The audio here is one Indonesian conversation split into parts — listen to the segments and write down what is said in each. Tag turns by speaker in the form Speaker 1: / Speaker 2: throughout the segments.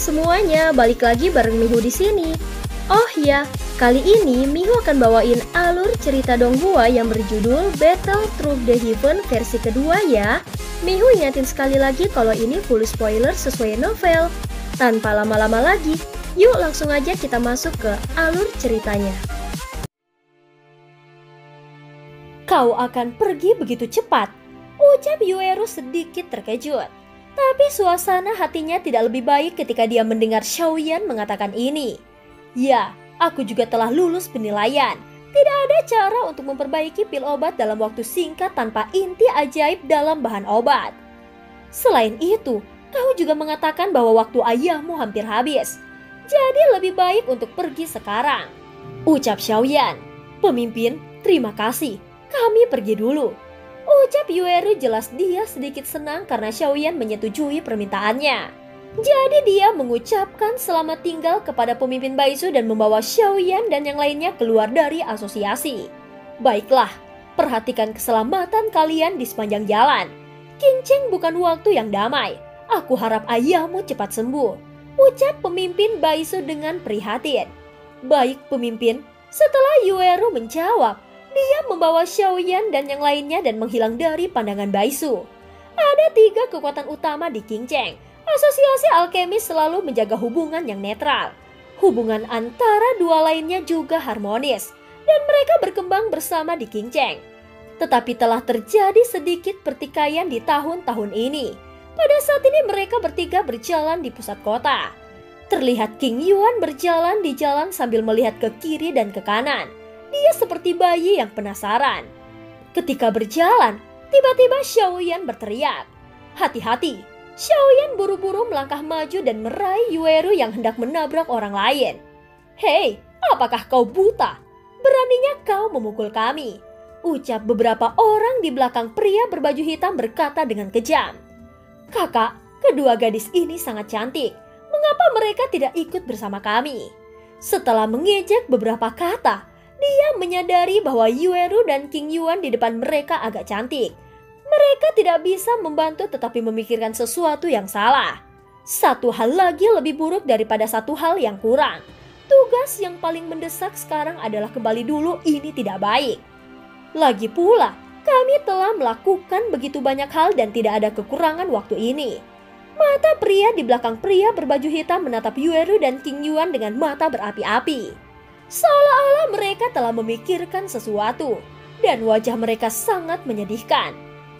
Speaker 1: semuanya, balik lagi bareng Mihu di sini. Oh ya, kali ini Mihu akan bawain alur cerita Donghua yang berjudul Battle Through the Heaven versi kedua ya. Mihu ingatin sekali lagi kalau ini full spoiler sesuai novel. Tanpa lama-lama lagi, yuk langsung aja kita masuk ke alur ceritanya. Kau akan pergi begitu cepat, ucap Yueru sedikit terkejut. Tapi suasana hatinya tidak lebih baik ketika dia mendengar Xiaoyan mengatakan ini. Ya, aku juga telah lulus penilaian. Tidak ada cara untuk memperbaiki pil obat dalam waktu singkat tanpa inti ajaib dalam bahan obat. Selain itu, kau juga mengatakan bahwa waktu ayahmu hampir habis. Jadi lebih baik untuk pergi sekarang, ucap Xiaoyan. Pemimpin, terima kasih. Kami pergi dulu, ucap Yueru. Jelas dia sedikit senang karena Xiaoyan menyetujui permintaannya. Jadi dia mengucapkan selamat tinggal kepada pemimpin Baizu dan membawa Xiaoyan dan yang lainnya keluar dari asosiasi. Baiklah, perhatikan keselamatan kalian di sepanjang jalan. Qingcheng bukan waktu yang damai. Aku harap ayahmu cepat sembuh, ucap pemimpin Baizu dengan prihatin. Baik pemimpin, setelah Yueru menjawab, dia membawa Xiaoyan dan yang lainnya dan menghilang dari pandangan Baizu. Ada 3 kekuatan utama di Qingcheng. Asosiasi alkemis selalu menjaga hubungan yang netral. Hubungan antara dua lainnya juga harmonis, dan mereka berkembang bersama di Qingcheng. Tetapi telah terjadi sedikit pertikaian di tahun-tahun ini. Pada saat ini mereka bertiga berjalan di pusat kota. Terlihat King Yuan berjalan di jalan sambil melihat ke kiri dan ke kanan. Dia seperti bayi yang penasaran. Ketika berjalan, tiba-tiba Xiaoyan berteriak, "Hati-hati!" Xiaoyan buru-buru melangkah maju dan meraih Yueru yang hendak menabrak orang lain. "Hei, apakah kau buta? Beraninya kau memukul kami!" ucap beberapa orang di belakang pria berbaju hitam berkata dengan kejam. "Kakak, kedua gadis ini sangat cantik. Mengapa mereka tidak ikut bersama kami?" Setelah mengejek beberapa kata, dia menyadari bahwa Yueru dan King Yuan di depan mereka agak cantik. Mereka tidak bisa membantu tetapi memikirkan sesuatu yang salah. Satu hal lagi lebih buruk daripada satu hal yang kurang. Tugas yang paling mendesak sekarang adalah kembali dulu, ini tidak baik. Lagi pula, kami telah melakukan begitu banyak hal dan tidak ada kekurangan waktu ini. Mata pria di belakang pria berbaju hitam menatap Yueru dan King Yuan dengan mata berapi-api. Seolah-olah mereka telah memikirkan sesuatu, dan wajah mereka sangat menyedihkan.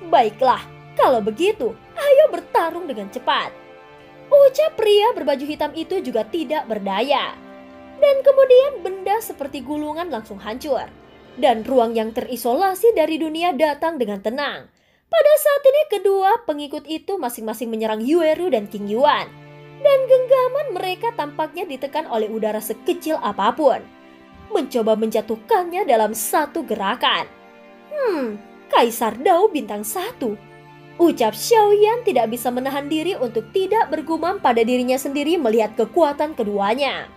Speaker 1: "Baiklah, kalau begitu, ayo bertarung dengan cepat," ucap pria berbaju hitam itu juga tidak berdaya. Dan kemudian benda seperti gulungan langsung hancur, dan ruang yang terisolasi dari dunia datang dengan tenang. Pada saat ini kedua pengikut itu masing-masing menyerang Yueru dan King Yuan, dan genggaman mereka tampaknya ditekan oleh udara sekecil apapun, mencoba menjatuhkannya dalam satu gerakan. Kaisar Dao bintang 1, ucap Xiaoyan tidak bisa menahan diri untuk tidak bergumam pada dirinya sendiri melihat kekuatan keduanya.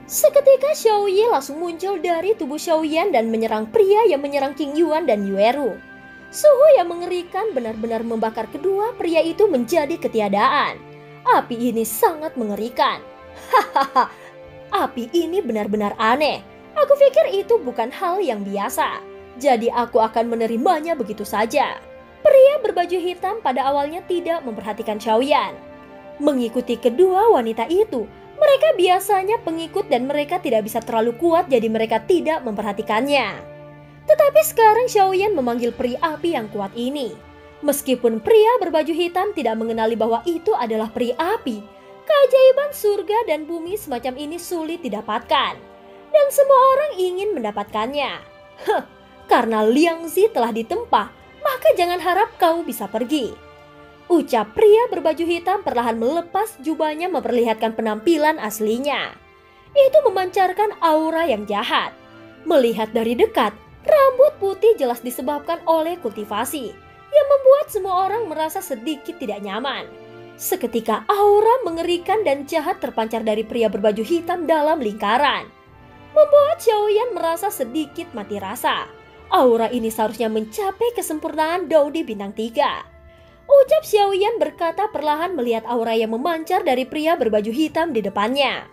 Speaker 1: Seketika Xiaoyi langsung muncul dari tubuh Xiaoyan dan menyerang pria yang menyerang King Yuan dan Yueru. Suhu yang mengerikan benar-benar membakar kedua pria itu menjadi ketiadaan. Api ini sangat mengerikan. Hahaha, api ini benar-benar aneh. Aku pikir itu bukan hal yang biasa. Jadi aku akan menerimanya begitu saja. Pria berbaju hitam pada awalnya tidak memperhatikan Xiaoyan. Mengikuti kedua wanita itu, mereka biasanya pengikut dan mereka tidak bisa terlalu kuat jadi mereka tidak memperhatikannya. Tetapi sekarang Xiaoyan memanggil peri api yang kuat ini. Meskipun pria berbaju hitam tidak mengenali bahwa itu adalah peri api, keajaiban surga dan bumi semacam ini sulit didapatkan. Dan semua orang ingin mendapatkannya. Karena Liangzi telah ditempa, maka jangan harap kau bisa pergi, ucap pria berbaju hitam perlahan melepas jubahnya memperlihatkan penampilan aslinya. Itu memancarkan aura yang jahat. Melihat dari dekat, rambut putih jelas disebabkan oleh kultivasi, yang membuat semua orang merasa sedikit tidak nyaman. Seketika aura mengerikan dan jahat terpancar dari pria berbaju hitam dalam lingkaran, membuat Xiaoyan merasa sedikit mati rasa. Aura ini seharusnya mencapai kesempurnaan Dao di bintang 3. Ucap Xiaoyan berkata perlahan melihat aura yang memancar dari pria berbaju hitam di depannya.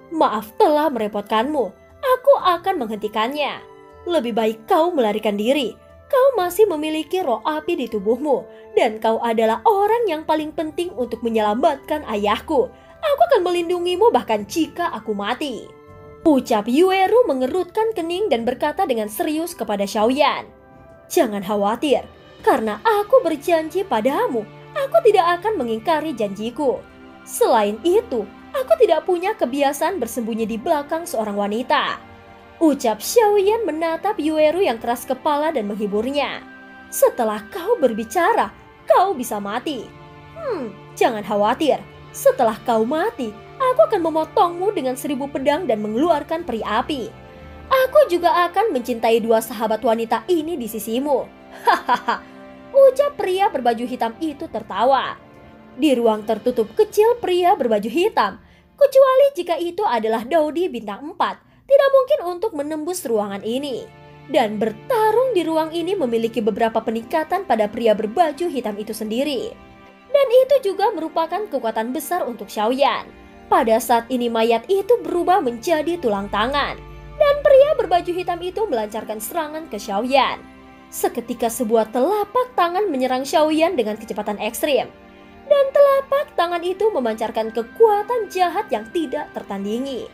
Speaker 1: Maaf telah merepotkanmu, aku akan menghentikannya. Lebih baik kau melarikan diri. Kau masih memiliki roh api di tubuhmu, dan kau adalah orang yang paling penting untuk menyelamatkan ayahku. Aku akan melindungimu bahkan jika aku mati. Ucap Yueru mengerutkan kening dan berkata dengan serius kepada Xiaoyan. Jangan khawatir, karena aku berjanji padamu, aku tidak akan mengingkari janjiku. Selain itu, aku tidak punya kebiasaan bersembunyi di belakang seorang wanita. Ucap Xiaoyan menatap Yueru yang keras kepala dan menghiburnya. Setelah kau berbicara, kau bisa mati. Jangan khawatir, setelah kau mati, aku akan memotongmu dengan 1000 pedang dan mengeluarkan peri api. Aku juga akan mencintai 2 sahabat wanita ini di sisimu. Hahaha, ucap pria berbaju hitam itu tertawa. Di ruang tertutup kecil pria berbaju hitam, kecuali jika itu adalah Daudi bintang 4, tidak mungkin untuk menembus ruangan ini. Dan bertarung di ruang ini memiliki beberapa peningkatan pada pria berbaju hitam itu sendiri. Dan itu juga merupakan kekuatan besar untuk Xiaoyan. Pada saat ini mayat itu berubah menjadi tulang tangan. Dan pria berbaju hitam itu melancarkan serangan ke Xiaoyan. Seketika sebuah telapak tangan menyerang Xiaoyan dengan kecepatan ekstrim. Dan telapak tangan itu memancarkan kekuatan jahat yang tidak tertandingi.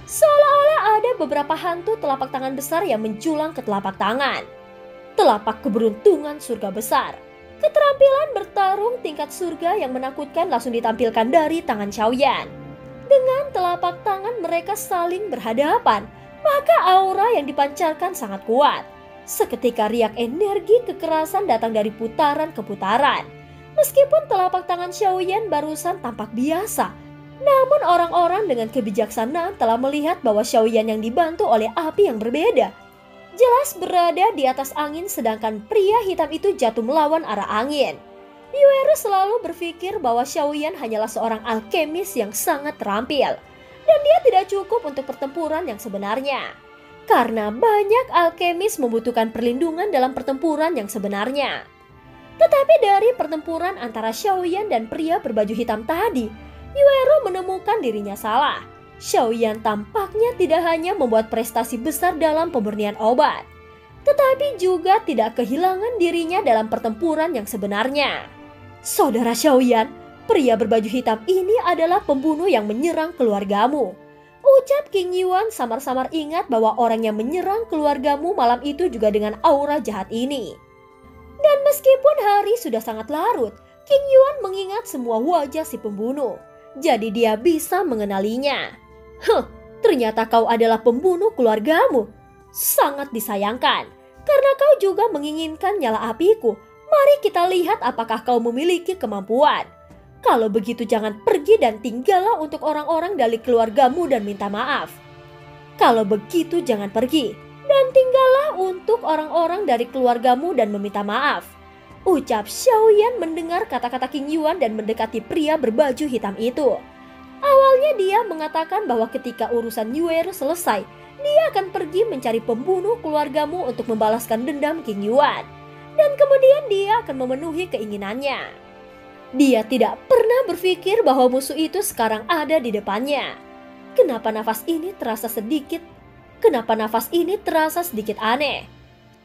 Speaker 1: Seolah-olah ada beberapa hantu telapak tangan besar yang menjulang ke telapak tangan. Telapak keberuntungan surga besar. Keterampilan bertarung tingkat surga yang menakutkan langsung ditampilkan dari tangan Xiaoyan. Dengan telapak tangan mereka saling berhadapan, maka aura yang dipancarkan sangat kuat. Seketika riak energi kekerasan datang dari putaran ke putaran. Meskipun telapak tangan Xiaoyan barusan tampak biasa, namun orang-orang dengan kebijaksanaan telah melihat bahwa Xiaoyan yang dibantu oleh api yang berbeda jelas berada di atas angin, sedangkan pria hitam itu jatuh melawan arah angin. Yueru selalu berpikir bahwa Xiaoyan hanyalah seorang alkemis yang sangat terampil. Dan dia tidak cukup untuk pertempuran yang sebenarnya. Karena banyak alkemis membutuhkan perlindungan dalam pertempuran yang sebenarnya. Tetapi dari pertempuran antara Xiaoyan dan pria berbaju hitam tadi, Yueru menemukan dirinya salah. Xiaoyan tampaknya tidak hanya membuat prestasi besar dalam pemurnian obat, tetapi juga tidak kehilangan dirinya dalam pertempuran yang sebenarnya. Saudara Xiaoyan, pria berbaju hitam ini adalah pembunuh yang menyerang keluargamu. Ucap King Yuan samar-samar ingat bahwa orang yang menyerang keluargamu malam itu juga dengan aura jahat ini. Dan meskipun hari sudah sangat larut, King Yuan mengingat semua wajah si pembunuh. Jadi dia bisa mengenalinya. Ternyata kau adalah pembunuh keluargamu. Sangat disayangkan, karena kau juga menginginkan nyala apiku. Mari kita lihat apakah kau memiliki kemampuan. Kalau begitu jangan pergi dan tinggallah untuk orang-orang dari keluargamu dan minta maaf. Kalau begitu jangan pergi dan tinggallah untuk orang-orang dari keluargamu dan meminta maaf. Ucap Xiaoyan mendengar kata-kata King Yuan dan mendekati pria berbaju hitam itu. Awalnya dia mengatakan bahwa ketika urusan Yueru selesai, dia akan pergi mencari pembunuh keluargamu untuk membalaskan dendam King Yuan. Dan kemudian dia akan memenuhi keinginannya. Dia tidak pernah berpikir bahwa musuh itu sekarang ada di depannya. Kenapa nafas ini terasa sedikit aneh?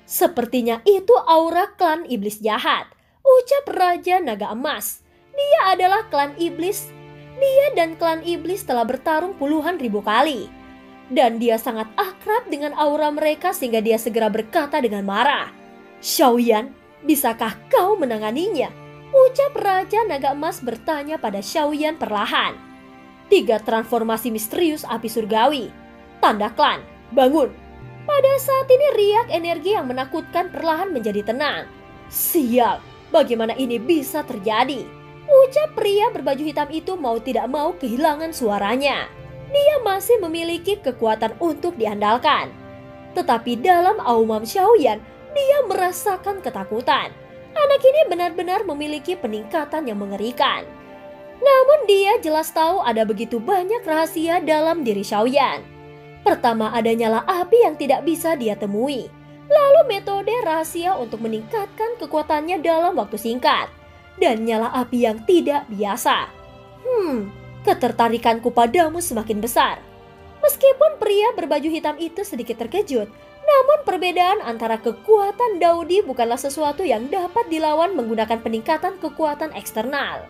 Speaker 1: Sepertinya itu aura klan iblis jahat. Ucap Raja Naga Emas. Dia adalah klan iblis. Dia dan klan iblis telah bertarung puluhan ribu kali. Dan dia sangat akrab dengan aura mereka sehingga dia segera berkata dengan marah. Xiaoyan, bisakah kau menanganinya? Ucap Raja Naga Emas bertanya pada Xiaoyan perlahan. 3 transformasi misterius api surgawi. Tanda klan, bangun. Pada saat ini riak energi yang menakutkan perlahan menjadi tenang. Sial, bagaimana ini bisa terjadi? Ucap pria berbaju hitam itu mau tidak mau kehilangan suaranya. Dia masih memiliki kekuatan untuk diandalkan. Tetapi dalam aumam Xiaoyan, dia merasakan ketakutan. Anak ini benar-benar memiliki peningkatan yang mengerikan. Namun dia jelas tahu ada begitu banyak rahasia dalam diri Xiaoyan. Pertama ada nyala api yang tidak bisa dia temui. Lalu metode rahasia untuk meningkatkan kekuatannya dalam waktu singkat. dan nyala api yang tidak biasa. Ketertarikanku padamu semakin besar. Meskipun pria berbaju hitam itu sedikit terkejut, namun perbedaan antara kekuatan Daudi bukanlah sesuatu yang dapat dilawan menggunakan peningkatan kekuatan eksternal.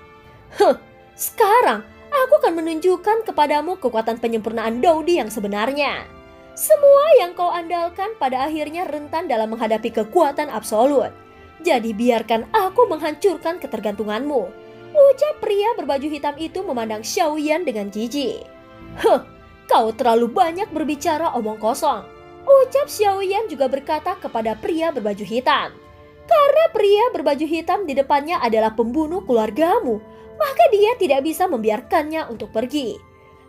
Speaker 1: Sekarang aku akan menunjukkan kepadamu kekuatan penyempurnaan Daudi yang sebenarnya. Semua yang kau andalkan pada akhirnya rentan dalam menghadapi kekuatan absolut. Jadi biarkan aku menghancurkan ketergantunganmu, ucap pria berbaju hitam itu memandang Xiaoyan dengan jijik. Kau terlalu banyak berbicara omong kosong, ucap Xiaoyan juga berkata kepada pria berbaju hitam. Karena pria berbaju hitam di depannya adalah pembunuh keluargamu, maka dia tidak bisa membiarkannya untuk pergi.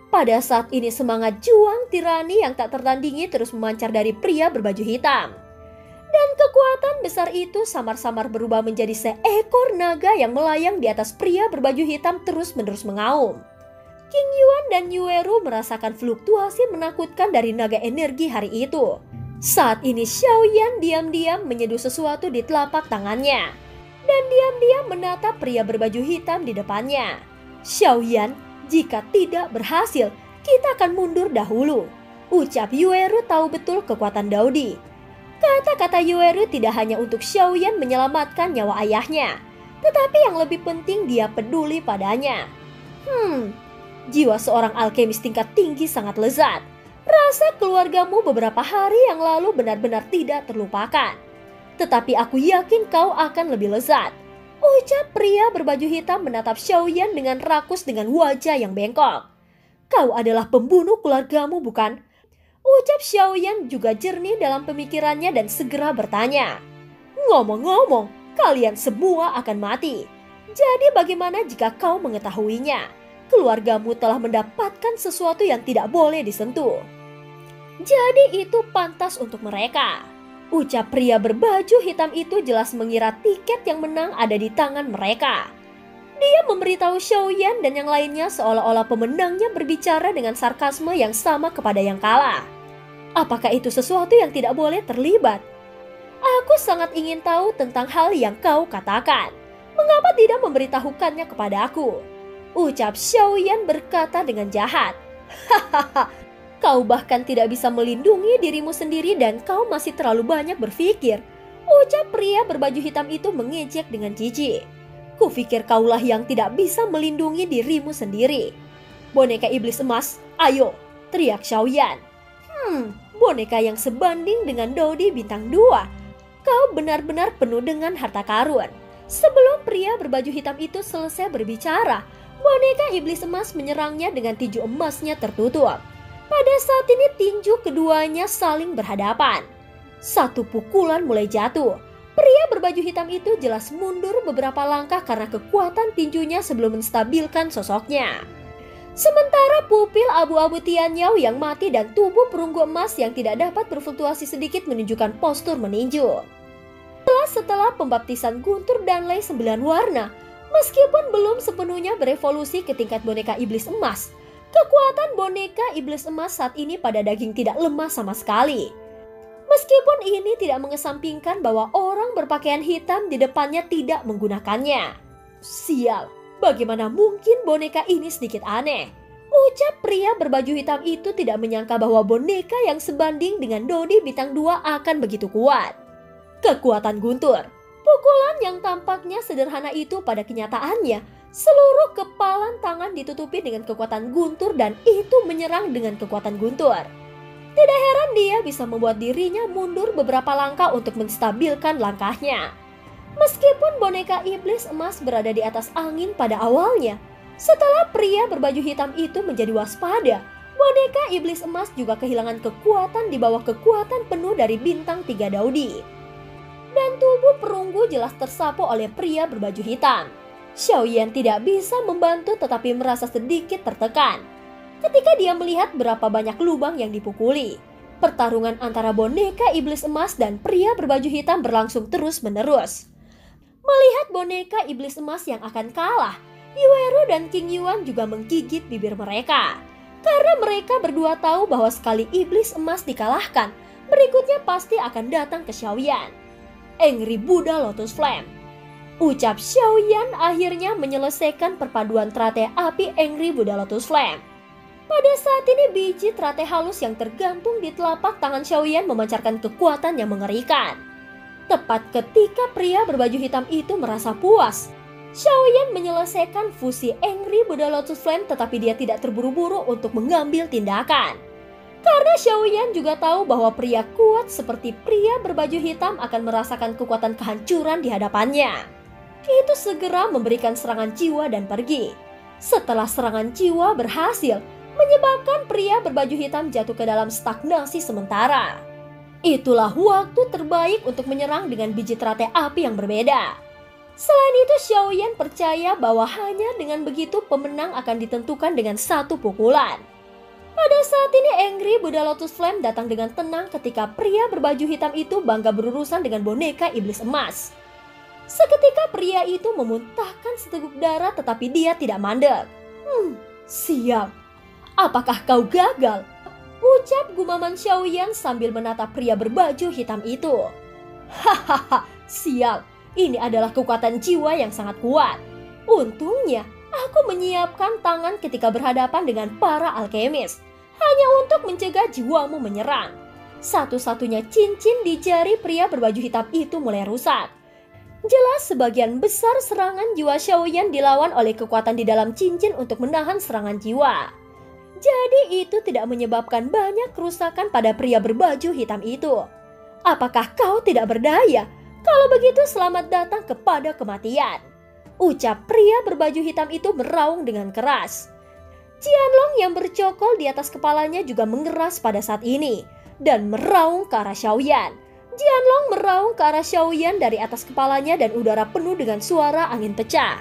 Speaker 1: Pada saat ini semangat juang tirani yang tak tertandingi terus memancar dari pria berbaju hitam. Dan kekuatan besar itu samar-samar berubah menjadi seekor naga yang melayang di atas pria berbaju hitam terus-menerus mengaum. King Yuan dan Yueru merasakan fluktuasi menakutkan dari naga energi hari itu. Saat ini Xiaoyan diam-diam menyeduh sesuatu di telapak tangannya dan diam-diam menatap pria berbaju hitam di depannya. Xiaoyan, jika tidak berhasil, kita akan mundur dahulu, ucap Yueru tahu betul kekuatan Daudi. Kata-kata Yueru tidak hanya untuk Xiaoyan menyelamatkan nyawa ayahnya, tetapi yang lebih penting dia peduli padanya. Jiwa seorang alkemis tingkat tinggi sangat lezat. Rasa keluargamu beberapa hari yang lalu benar-benar tidak terlupakan. Tetapi aku yakin kau akan lebih lezat, ucap pria berbaju hitam menatap Xiaoyan dengan rakus dengan wajah yang bengkok. Kau adalah pembunuh keluargamu, bukan? Ucap Xiaoyan juga jernih dalam pemikirannya dan segera bertanya. Ngomong-ngomong, kalian semua akan mati. Jadi bagaimana jika kau mengetahuinya? Keluargamu telah mendapatkan sesuatu yang tidak boleh disentuh. Jadi itu pantas untuk mereka. Ucap pria berbaju hitam itu jelas mengira tiket yang menang ada di tangan mereka. Dia memberitahu Xiaoyan dan yang lainnya seolah-olah pemenangnya berbicara dengan sarkasme yang sama kepada yang kalah. Apakah itu sesuatu yang tidak boleh terlibat? Aku sangat ingin tahu tentang hal yang kau katakan. Mengapa tidak memberitahukannya kepada aku? Ucap Xiaoyan berkata dengan jahat. Hahaha, kau bahkan tidak bisa melindungi dirimu sendiri dan kau masih terlalu banyak berpikir. Ucap pria berbaju hitam itu mengejek dengan jijik. Kupikir kaulah yang tidak bisa melindungi dirimu sendiri. Boneka iblis emas, ayo, teriak Xiaoyan. Boneka yang sebanding dengan Daudi bintang 2. Kau benar-benar penuh dengan harta karun. Sebelum pria berbaju hitam itu selesai berbicara, boneka iblis emas menyerangnya dengan tinju emasnya tertutup. Pada saat ini tinju keduanya saling berhadapan. Satu pukulan mulai jatuh. Pria berbaju hitam itu jelas mundur beberapa langkah karena kekuatan tinjunya sebelum menstabilkan sosoknya. Sementara pupil abu-abu Tian Yao yang mati dan tubuh perunggu emas yang tidak dapat berfluktuasi sedikit menunjukkan postur meninju. Setelah pembaptisan Guntur dan Lei 9 warna, meskipun belum sepenuhnya berevolusi ke tingkat boneka iblis emas, kekuatan boneka iblis emas saat ini pada daging tidak lemah sama sekali. Meskipun ini tidak mengesampingkan bahwa orang berpakaian hitam di depannya tidak menggunakannya. Sial, bagaimana mungkin boneka ini sedikit aneh? Ucap pria berbaju hitam itu tidak menyangka bahwa boneka yang sebanding dengan Daudi bintang 2 akan begitu kuat. Kekuatan Guntur. Pukulan yang tampaknya sederhana itu pada kenyataannya, seluruh kepalan tangan ditutupi dengan kekuatan Guntur dan itu menyerang dengan kekuatan Guntur. Tidak heran dia bisa membuat dirinya mundur beberapa langkah untuk menstabilkan langkahnya. Meskipun boneka iblis emas berada di atas angin pada awalnya, setelah pria berbaju hitam itu menjadi waspada, boneka iblis emas juga kehilangan kekuatan di bawah kekuatan penuh dari bintang 3 Daudi. Dan tubuh perunggu jelas tersapu oleh pria berbaju hitam. Xiaoyan tidak bisa membantu tetapi merasa sedikit tertekan ketika dia melihat berapa banyak lubang yang dipukuli. Pertarungan antara boneka iblis emas dan pria berbaju hitam berlangsung terus-menerus. Melihat boneka iblis emas yang akan kalah, Yueru dan King Yuan juga menggigit bibir mereka. Karena mereka berdua tahu bahwa sekali iblis emas dikalahkan, berikutnya pasti akan datang ke Xiaoyan. Angry Buddha Lotus Flame. Ucap Xiaoyan akhirnya menyelesaikan perpaduan teratai api Angry Buddha Lotus Flame. Pada saat ini biji teratai halus yang tergantung di telapak tangan Xiaoyan memancarkan kekuatan yang mengerikan. Tepat ketika pria berbaju hitam itu merasa puas, Xiaoyan menyelesaikan fusi Angry Buddha Lotus Flame, tetapi dia tidak terburu-buru untuk mengambil tindakan. Karena Xiaoyan juga tahu bahwa pria kuat seperti pria berbaju hitam akan merasakan kekuatan kehancuran di hadapannya. Itu segera memberikan serangan jiwa dan pergi. Setelah serangan jiwa berhasil, menyebabkan pria berbaju hitam jatuh ke dalam stagnasi sementara. Itulah waktu terbaik untuk menyerang dengan biji teratai api yang berbeda. Selain itu, Xiaoyan percaya bahwa hanya dengan begitu pemenang akan ditentukan dengan satu pukulan. Pada saat ini Angry Buddha Lotus Flame datang dengan tenang ketika pria berbaju hitam itu bangga berurusan dengan boneka iblis emas. Seketika pria itu memuntahkan seteguk darah, tetapi dia tidak mandek. Sial. Apakah kau gagal? Ucap gumaman Xiaoyan sambil menatap pria berbaju hitam itu. Hahaha, sial. Ini adalah kekuatan jiwa yang sangat kuat. Untungnya, aku menyiapkan tangan ketika berhadapan dengan para alkemis, hanya untuk mencegah jiwamu menyerang. Satu-satunya cincin di jari pria berbaju hitam itu mulai rusak. Jelas sebagian besar serangan jiwa Xiaoyan dilawan oleh kekuatan di dalam cincin untuk menahan serangan jiwa. Jadi itu tidak menyebabkan banyak kerusakan pada pria berbaju hitam itu. Apakah kau tidak berdaya? Kalau begitu selamat datang kepada kematian. Ucap pria berbaju hitam itu meraung dengan keras. Jianlong yang bercokol di atas kepalanya juga mengeras pada saat ini dan meraung ke arah Xiaoyan. Jianlong meraung ke arah Xiaoyan dari atas kepalanya dan udara penuh dengan suara angin pecah.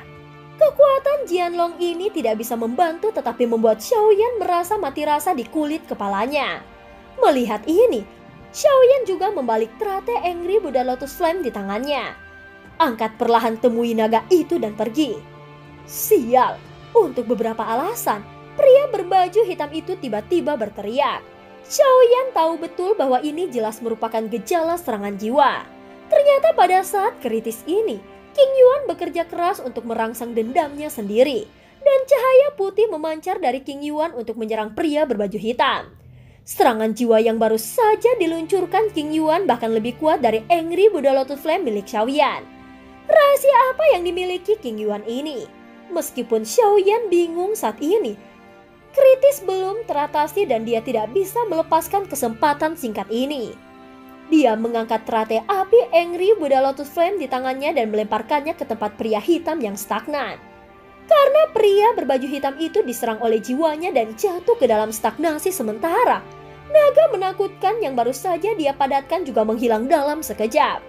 Speaker 1: Kekuatan Jianlong ini tidak bisa membantu, tetapi membuat Xiaoyan merasa mati rasa di kulit kepalanya. Melihat ini, Xiaoyan juga membalik teratai Angry Buddha Lotus Flame di tangannya. Angkat perlahan temui naga itu dan pergi. Sial, untuk beberapa alasan, pria berbaju hitam itu tiba-tiba berteriak. Xiaoyan tahu betul bahwa ini jelas merupakan gejala serangan jiwa. Ternyata pada saat kritis ini, King Yuan bekerja keras untuk merangsang dendamnya sendiri. Dan cahaya putih memancar dari King Yuan untuk menyerang pria berbaju hitam. Serangan jiwa yang baru saja diluncurkan King Yuan bahkan lebih kuat dari Angry Buddha Lotus Flame milik Xiaoyan. Rahasia apa yang dimiliki King Yuan ini? Meskipun Xiaoyan bingung saat ini, kritis belum teratasi dan dia tidak bisa melepaskan kesempatan singkat ini. Dia mengangkat teratai api Angry Buddha Lotus Flame di tangannya dan melemparkannya ke tempat pria hitam yang stagnan. Karena pria berbaju hitam itu diserang oleh jiwanya dan jatuh ke dalam stagnasi sementara, naga menakutkan yang baru saja dia padatkan juga menghilang dalam sekejap.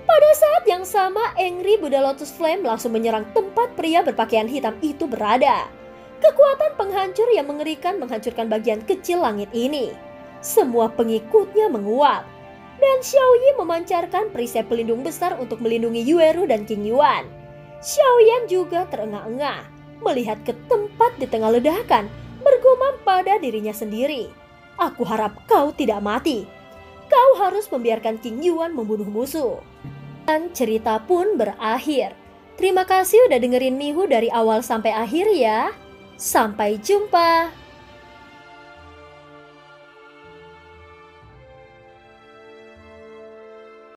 Speaker 1: Pada saat yang sama, Angry Buddha Lotus Flame langsung menyerang tempat pria berpakaian hitam itu berada. Kekuatan penghancur yang mengerikan menghancurkan bagian kecil langit ini. Semua pengikutnya menguap. Dan Xiaoyi memancarkan perisai pelindung besar untuk melindungi Yueru dan King Yuan. Xiaoyan juga terengah-engah melihat ke tempat di tengah ledakan, bergumam pada dirinya sendiri. Aku harap kau tidak mati. Kau harus membiarkan King Yuan membunuh musuh. Dan cerita pun berakhir. Terima kasih udah dengerin Mihu dari awal sampai akhir ya. Sampai jumpa.